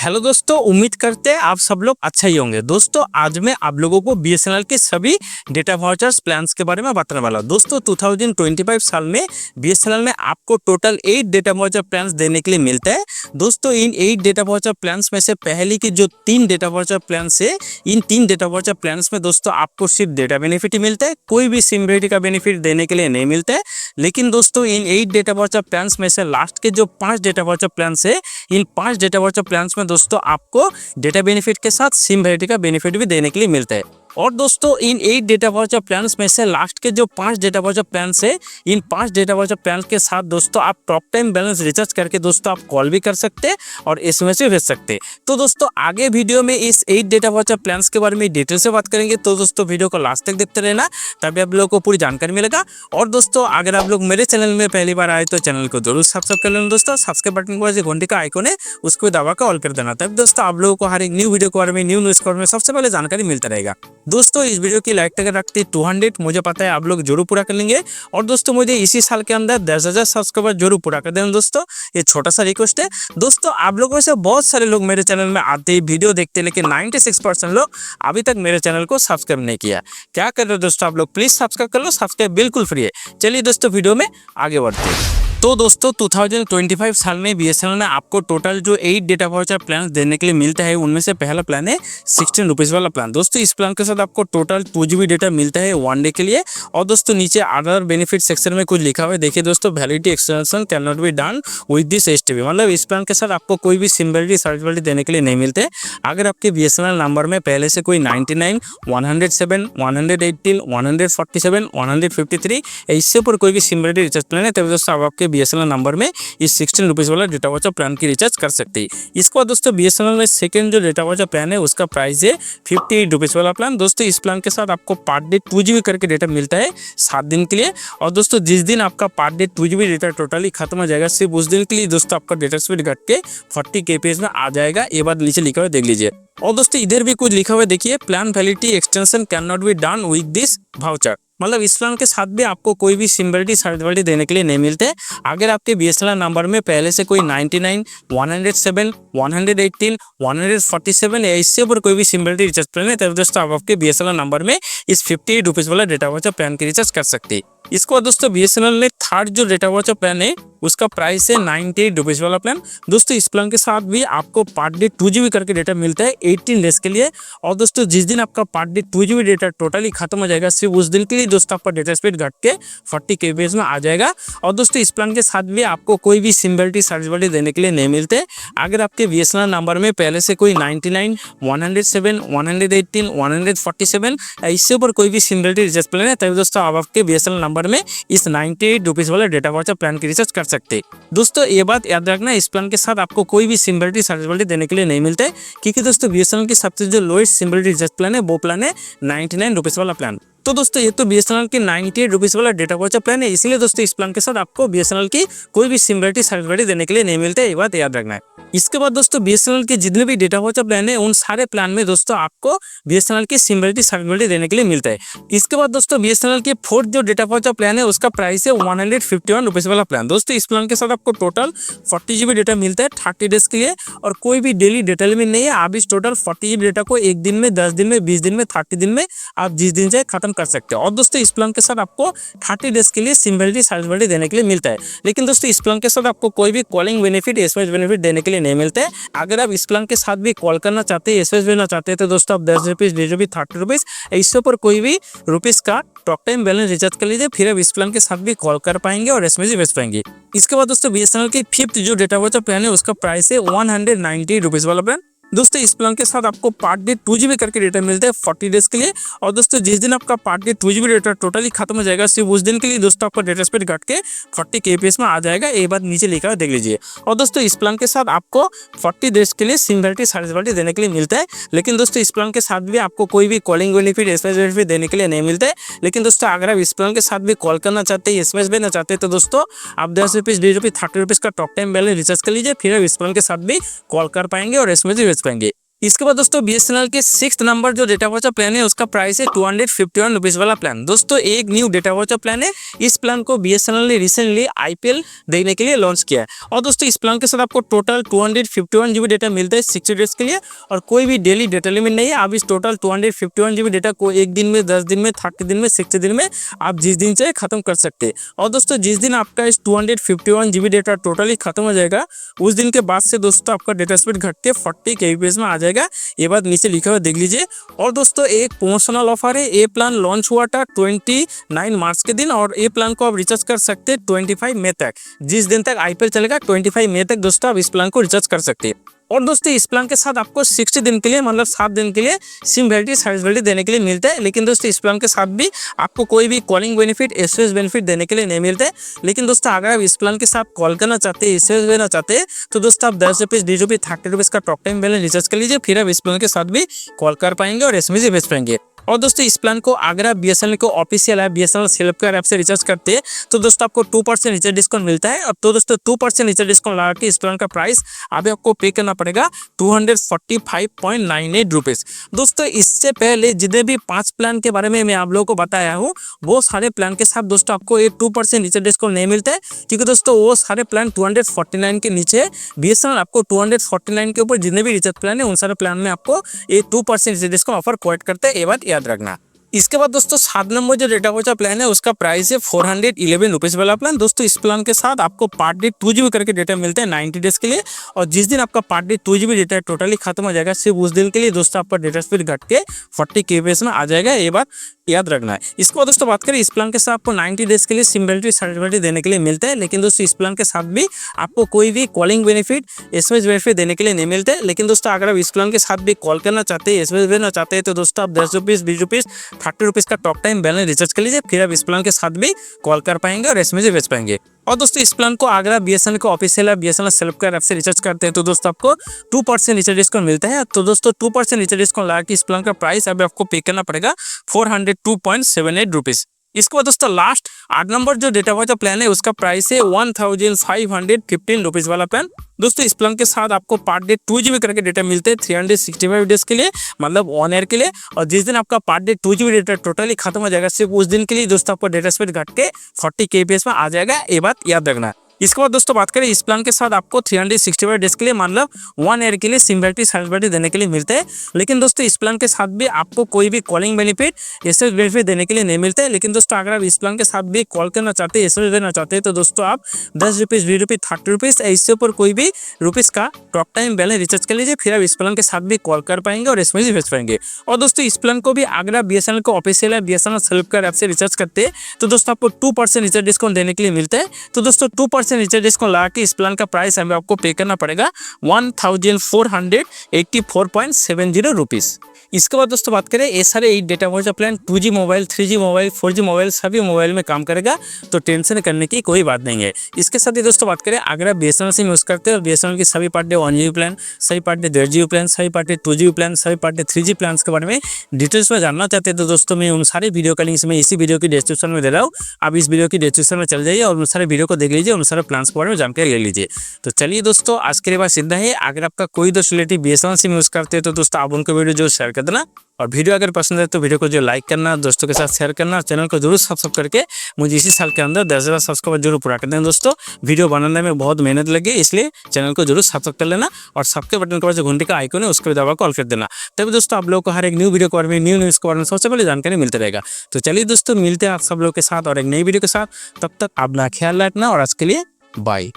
Hello दोस्तों, उम्मीद करते हैं आप सब लोग अच्छा ही होंगे। दोस्तों आज मैं आप लोगों को बीएसएनएल के सभी डेटा वाउचर्स प्लान्स के बारे में बताने वाला हूँ। दोस्तों 2025 साल में बीएसएनएल में आपको टोटल 8 डेटा वाउचर प्लान्स देने के लिए मिलता है। दोस्तों इन 8 डेटा वाउचर प्लान्स में से पहले की जो 3 डेटा वाउचर प्लान्स है, इन 3 डेटा वाउचर प्लान्स में दोस्तों आपको सिर्फ डेटा बेनिफिट ही मिलता है, कोई भी सिम वैलिडिटी का बेनिफिट देने के लिए नहीं मिलता है। लेकिन दोस्तों इन 8 डेटा वाउचर प्लान्स में से लास्ट के जो 5 डेटा वाउचर प्लान्स है, इन 5 डेटा वाउचर प्लान्स में दोस्तों आपको डेटा बेनिफिट के साथ सिम वैलिडिटी का बेनिफिट भी देने के लिए मिलता है। और दोस्तों इन 8 डेटा वाउचर प्लान्स में से लास्ट के जो 5 डेटा वाउचर प्लान्स है, इन 5 डेटा वाउचर प्लान्स के साथ दोस्तों आप टॉक टाइम बैलेंस रिचार्ज करके दोस्तों आप कॉल भी कर सकते हैं और एसएमएस भी भेज सकते हैं। तो दोस्तों आगे वीडियो में इस 8 डेटा वाउचर प्लान्स के बारे में डिटेल से बात करेंगे, तो दोस्तों वीडियो को लास्ट तक देखते रहना, तभी आप लोगों को पूरी जानकारी मिलेगा। और दोस्तों अगर आप लोग मेरे चैनल में पहली बार आए तो चैनल को जरूर सब्सक्राइब कर लेना। दोस्तों सब्सक्राइब बटन के बाद घंटे का आइकन है उसको दबा कर ऑल कर देना, तब दोस्तों आप लोगों को हर एक न्यू वीडियो के बारे में, न्यू न्यूज़ के बारे में सबसे पहले जानकारी मिलता रहेगा। दोस्तों इस वीडियो की लाइक अगर रखते 200, मुझे पता है आप लोग जरूर पूरा कर लेंगे। और दोस्तों मुझे इसी साल के अंदर 10,000 सब्सक्राइबर जरूर पूरा कर देना। दोस्तों ये छोटा सा रिक्वेस्ट है। दोस्तों आप लोगों में से बहुत सारे लोग मेरे चैनल में आते ही वीडियो देखते हैं, लेकिन 96% लोग अभी तक मेरे चैनल को सब्सक्राइब नहीं किया। क्या कर रहे हो दोस्तों, आप लोग प्लीज सब्सक्राइब कर लो, सब्सक्राइब बिल्कुल फ्री है। चलिए दोस्तों वीडियो में आगे बढ़ते हैं। तो दोस्तों 2025 साल में बीएसएनएल ने आपको टोटल जो 8 डेटा वाउचर प्लान देने के लिए मिलता है, उनमें से पहला प्लान है 16 रुपीज़ वाला प्लान। दोस्तों इस प्लान के साथ आपको टोटल 2 GB डेटा मिलता है 1 डे के लिए। और दोस्तों नीचे अदर बेनिफिट सेक्शन में कुछ लिखा हुआ है, देखिए दोस्तों, validity extension can not be done with this STB. मतलब इस प्लान के साथ आपको कोई भी सिम वैलिडिटी सर्विस वैलिडिटी देने के लिए नहीं मिलते। अगर आपके बीएसएनएल नंबर में पहले से कोई 99, 107, 118, 147, 153 इससे ऊपर कोई भी सिम वैलिडिटी रिचार्ज प्लान है, तब दोस्तों आपके बीएसएनएल नंबर में इस 16 रुपीज़ वाला डेटा वाउचर प्लान की रिचार्ज कर सकते हैं। इसके बाद दोस्तों बीएसएनएल में सेकंड जो डेटा वाउचर प्लान है उसका प्राइस है 58 रुपीज़ वाला प्लान। दोस्तों इस प्लान के साथ आपको पर डे 2 GB करके डेटा मिलता है 7 दिन के लिए। और दोस्तों जिस दिन आपका per day 2 GB data totally खत्म हो जाएगा, सिर्फ उस दिन के लिए दोस्तों आपका डेटा स्पीड घट के 40 kbps में आ जाएगा। ये बात नीचे लिखा हुआ देख लीजिए। और दोस्तों इधर भी कुछ लिखा हुआ है, देखिए, plan validity extension can not be done with this voucher. मतलब इस प्लान के साथ भी आपको कोई भी सिम वैलिडिटी सर्विस वैलिडिटी देने के लिए नहीं मिलते। अगर आपके बीएसएनएल नंबर में पहले से कोई 99, 107, 118, 147 या इससे ऊपर कोई भी सिम वैलिडिटी रिचार्ज प्लान है, तब दोस्तों आप आपके बीएसएनएल नंबर में इस 58 रुपीज़ वाला डेटा वाउचर प्लान की रिचार्ज कर सकते हैं। इसको दोस्तों बीएसएनएल ने थर्ड जो डेटा वाउचर प्लान है उसका प्राइस है 98 रुपीज़ वाला प्लान। दोस्तों इस प्लान के साथ भी आपको पर डे 2 GB करके डेटा मिलता है 18 डेज के लिए। और दोस्तों जिस दिन आपका per day 2 GB data totally खत्म हो जाएगा, सिर्फ उस दिन के लिए दोस्तों आपका डेटा स्पीड घट के 40 kbps में आ जाएगा। और दोस्तों इस प्लान के साथ भी आपको कोई भी सिम वैलिडिटी सर्विस वैलिडिटी देने के लिए नहीं मिलते। अगर आपके बीएसएनएल नंबर में पहले से कोई 99, 107, 118, 147 इससे ऊपर कोई भी सिम वैलिडिटी रिचार्ज प्लान है, तभी दोस्तों आप आपके बीएसएनएल नंबर में इस 98 रुपीज़ वाले डेटा वाउचर प्लान की रिचार्ज कर सकते हैं। दोस्तों ये बात याद रखना, इस प्लान के साथ आपको कोई भी सिम वैलिडिटी सर्विस वैलिडिटी देने के लिए नहीं मिलते, क्योंकि दोस्तों बीएसएनएल की सबसे जो lowest SIM validity recharge plan है वो प्लान है 99 रुपीज़ वाला प्लान। तो दोस्तों ये तो बीएसएनएल की 98 रुपीज़ वाला डेटा वाउचर प्लान है, इसीलिए दोस्तों इस प्लान के साथ आपको बीएसएनएल की कोई भी सिम वैलिडिटी सर्विस वैलिडिटी देने के लिए नहीं मिलते, ये बात याद रखना है। इसके बाद दोस्तों बीएसएनएल के जितने भी डेटा वाउचर प्लान है, उन सारे प्लान में दोस्तों आपको बीएसएनएल की सिम वैलिडिटी सर्विस वैलिडिटी देने के लिए मिलता है। इसके बाद दोस्तों बीएसएनएल के फोर्थ जो डेटा वाउचर प्लान है उसका प्राइस है 151 रुपीज़ वाला प्लान। दोस्तों इस प्लान के साथ आपको टोटल 40 GB डेटा मिलता है 30 डेज के लिए, और कोई भी डेली डेटा लिमिट नहीं है। आप इस टोटल 40 GB डेटा को 1 दिन में, 10 दिन में, 20 दिन में, 30 दिन में आप जिस दिन चाहे खत्म कर सकते हो। और दोस्तों इस प्लान के साथ आपको 30 डेज के लिए सिम वैलिडिटी सर्विस वैलिडिटी देने के लिए मिलता है। लेकिन दोस्तों इस प्लान के साथ आपको कोई भी कॉलिंग बेनिफिट, एसएमएस बेनिफिट देने के लिए नहीं मिलते हैं। अगर आप इस प्लान के साथ भी कॉल करना चाहते हैं, एसएमएस भेजना चाहते हैं, तो दोस्तों आप 10 रुपीज़, 20 रुपीज़, 30 रुपीज़ इससे ऊपर कोई भी रुपीज़ का टॉक टाइम बैलेंस रिचार्ज कर लीजिए, फिर आप इस प्लान के साथ भी कॉल कर पाएंगे और एसएमएस भी भेज पाएंगे। इसके बाद दोस्तों बीएसएनएल की फिफ्थ जो डेटा वाउचर प्लान है उसका प्राइस है 190 रुपीज़ वाला प्लान। दोस्तों इस प्लान के साथ आपको पर डे 2 GB करके डेटा मिलता है 40 डेज के लिए। और दोस्तों जिस दिन आपका per day 2 GB data totally खत्म हो जाएगा, सिर्फ उस दिन के लिए दोस्तों आपका डेटा स्पीड घट के 40 kbps में आ जाएगा। ये बात नीचे लिखा है देख लीजिए। और दोस्तों इस प्लान के साथ आपको 40 डेज के लिए सिम वैलिडिटी सर्विस वैलिडिटी देने के लिए मिलता है। लेकिन दोस्तों इस प्लान के साथ भी आपको कोई भी कॉलिंग बेनिफिट, एसएमएस बेनिफिट देने के लिए नहीं मिलता है। लेकिन दोस्तों अगर आप इस प्लान के साथ भी कॉल करना चाहते हैं, एसएमएस भेजना चाहते हैं, तो दोस्तों आप 10 रुपीज़, 20 रुपीज़, 30 रुपीज़ का टॉक टाइम बैलेंस रिचार्ज कर लीजिए, फिर आप इस प्लान के साथ भी कॉल कर पाएंगे और एसएमएस भी भेज पाएंगे। इसके बाद दोस्तों बीएसएनएल के 6th नंबर जो डेटा वाउचर प्लान है उसका प्राइस है 251 रुपीज वाला प्लान। दोस्तों एक न्यू डेटा वाउचर प्लान है। इस प्लान को बीएसएनएल ने रिसेंटली आईपीएल देखने के लिए लॉन्च किया है। और दोस्तों इस प्लान के साथ आपको टोटल 251 जीबी डेटा मिलता है 60 डेज के लिए, और कोई भी डेली डेटा लिमिट नहीं है। आप इस टोटल 251 जीबी डेटा को एक दिन में, 10 दिन में, 30 दिन में, 60 दिन में आप जिस दिन चाहे खत्म कर सकते हैं। और दोस्तों जिस दिन आपका इस 251 जीबी डेटा टोटली खत्म हो जाएगा उस दिन के बाद से दोस्तों आपका डेटा स्पीड घट के 40 kbps में आ जाएगा। ये बात नीचे लिखा हुआ देख लीजिए। और दोस्तों एक प्रमोशनल ऑफर है। ये प्लान लॉन्च हुआ था 29 मार्च के दिन, और ये प्लान को आप रिचार्ज कर सकते हैं 25 मई तक। जिस दिन तक आईपीएल चलेगा 25 मई तक दोस्तों आप इस प्लान को रिचार्ज कर सकते हैं। और दोस्तों इस प्लान के साथ आपको 60 दिन के लिए, मतलब 7 दिन के लिए सिम वैलिडिटी, सर्विस वैलिडिटी देने के लिए मिलता है। लेकिन दोस्तों इस प्लान के साथ भी आपको कोई भी कॉलिंग बेनिफिट, एसएमएस बेनिफिट देने के लिए नहीं मिलता है। लेकिन दोस्तों अगर आप इस प्लान के साथ कॉल करना चाहते हैं, एसएमएस देना चाहते हैं, तो दोस्तों आप 10 रुपीज़, 20 रुपीज़, 30 रुपीज़ का टॉक टाइम बैलेंस रिचार्ज कर लीजिए। फिर आप इस प्लान के साथ भी कॉल कर पाएंगे और एसएमएस भी भेज पाएंगे। और दोस्तों इस प्लान को अगर आप बीएसएनएल को official app BSNL self care app से रिचार्ज करते हैं तो दोस्तों आपको 2% रिचार्ज डिस्काउंट मिलता है। और तो दोस्तों 2% रिचार्ज डिस्काउंट लगा के इस प्लान का प्राइस अभी आपको पे करना पड़ेगा 245.98 रुपीज़। दोस्तों इससे पहले जितने भी 5 प्लान के बारे में मैं आप लोगों को बताया हूँ वो सारे प्लान के साथ दोस्तों आपको ये 2% रिचार्ज डिस्काउंट नहीं मिलता है, क्योंकि दोस्तों वो सारे प्लान 249 के नीचे है। बीएसएनएल आपको 249 के ऊपर जितने भी रिचार्ज प्लान है उन सारे प्लान में आपको ये 2% रिचार्ज डिस्काउंट ऑफर प्रोवाइड करते हैं। ये बात याद रखना। इसके बाद दोस्तों 7 नंबर जो डेटा वाउचर प्लान है उसका प्राइस है 411 रुपीज़ वाला प्लान। दोस्तों इस प्लान के साथ आपको पर डे 2 GB करके डेटा मिलता है 90 डेज के लिए, और जिस दिन आपका per day 2 GB data totally खत्म हो जाएगा सिर्फ उस दिन के लिए दोस्तों आपका डेटा स्पीड घट के 40 kbps में आ जाएगा। ये बात याद रखना है। इसके बाद दोस्तों बात करें इस प्लान के साथ आपको 90 डेज के लिए सिम वैलिडिटी, सर्विस वैलिडिटी देने के लिए मिलता है। लेकिन दोस्तों इस प्लान के साथ भी आपको कोई भी कॉलिंग बेनिफिट, एसएमएस बेनिफिट देने के लिए नहीं मिलता है। लेकिन दोस्तों अगर आप इस प्लान के साथ भी कॉल करना चाहते हैं, एसएमएस भेजना चाहते हैं, तो दोस्तों आप 10 रुपीज़, 20 रुपीज़, 30 रुपीज़ का टॉक टाइम बैलेंस रिचार्ज कर लीजिए। फिर आप इस प्लान के साथ भी कॉल कर पाएंगे और एसएमएस भेज पाएंगे। और दोस्तों इस प्लान को अगर आप बीएसएनएल को ऑफिशियल है बीएसएनएल सेल्फ केयर ऐप से रिचार्ज करते हैं तो दोस्तों आपको 2% रिचार्ज डिस्काउंट मिलता है। तो दोस्तों 2% रिचार्ज डिस्काउंट लगा के इस प्लान का प्राइस अभी आपको पे करना पड़ेगा 402.78 रुपीज़। इसके बाद दोस्तों लास्ट 8 नंबर जो डेटा वाउचर प्लान है उसका प्राइस है 1515 रुपीज़ वाला प्लान। दोस्तों इस प्लान के साथ आपको पर डे 2 GB करके डेटा मिलते हैं 365 डेज के लिए, मतलब 1 ईयर के लिए। और जिस दिन आपका per day 2 GB data totally खत्म हो जाएगा सिर्फ उस दिन के लिए दोस्तों आपको डेटा स्पीड घट के 40 kbps में आ जाएगा। ये बात याद रखना है। इसके बाद दोस्तों बात करें इस प्लान के साथ आपको 365 डेज के लिए, मतलब 1 ईयर के लिए सिम वैलिडिटी, सर्विस वैलिडिटी देने के लिए मिलता है। लेकिन दोस्तों इस प्लान के साथ भी आपको कोई भी कॉलिंग बेनिफिट, एसएमएस बेनिफिट देने के लिए नहीं मिलता है। लेकिन दोस्तों अगर आप इस प्लान के साथ भी कॉल करना चाहते हैं, एसएमएस देना चाहते हैं, तो दोस्तों आप 10 रुपीज़, 20 रुपीज़, 30 रुपीज़, इससे ऊपर कोई भी रुपीज़ का टॉक टाइम बैलेंस रिचार्ज कर लीजिए। फिर आप इस प्लान के साथ भी कॉल कर पाएंगे और एसएमएस भेज पाएंगे। और दोस्तों इस प्लान को भी अगर आप बीएसएनएल को ऑफिशियल है बीएसएनएल सेल्फ केयर ऐप से रिचार्ज करते हैं तो दोस्तों आपको 2% रिचार्ज डिस्काउंट देने के लिए मिलता है। तो दोस्तों 2% रिचार्ज डिस्काउंट कि इस प्लान का प्राइस हमें आपको पे करना पड़ेगा 1484.70 रुपीज़। इसके बाद दोस्तों बात करें ये सारे 8 data voucher plan 2G mobile, 3G mobile, 4G mobile सभी मोबाइल में काम करेगा, तो टेंशन करने की कोई बात नहीं है। इसके साथ ही दोस्तों बात करें अगर आप बीएसएनएल सिम यूज़ करते हैं और बीएसएनएल की सभी पार्ट 1GB प्लान, सभी पार्ट 1.5GB प्लान, सभी पार्ट 2GB प्लान, सभी पार्ट 3G प्लान के बारे में डिटेल्स में जानना चाहते हैं तो दोस्तों मैं उन सारे वीडियो का लिंक मैं इसी वीडियो की डिस्क्रिप्शन में दे रहा हूँ। आप इस वीडियो की डिस्क्रिप्शन में चल जाइए और उन सारे वीडियो को देख लीजिए, उन सारे प्लान के बारे में जानकारी ले लीजिए। तो चलिए दोस्तों आज के लिए बात सीधा है। अगर आपका कोई दोस्त रिलेटिव बीएसएनएल सिम यूज़ करते हैं तो दोस्तों आप उनको वीडियो जो शेयर कर देना, और वीडियो अगर पसंद है तो वीडियो को जो लाइक करना, दोस्तों के साथ शेयर करना, चैनल को जरूर सब्सक्राइब करके मुझे इसी साल के अंदर 10,000 सब्सक्राइबर जरूर पूरा कर देना। दोस्तों वीडियो बनाने में बहुत मेहनत लगी, इसलिए चैनल को जरूर सब्सक्राइब कर लेना और सबके बटन के पास जो घंटे का आइकन है उसको भी दबा कॉल कर देना। तभी दोस्तों आप लोगों को हर एक न्यू वीडियो के बारे में, न्यू न्यूज़ के बारे में सबसे पहले जानकारी मिलता रहेगा। तो चलिए दोस्तों मिलते हैं आप सब लोग के साथ और एक नई वीडियो के साथ। तब तक अपना ख्याल रखना और आज के लिए बाय।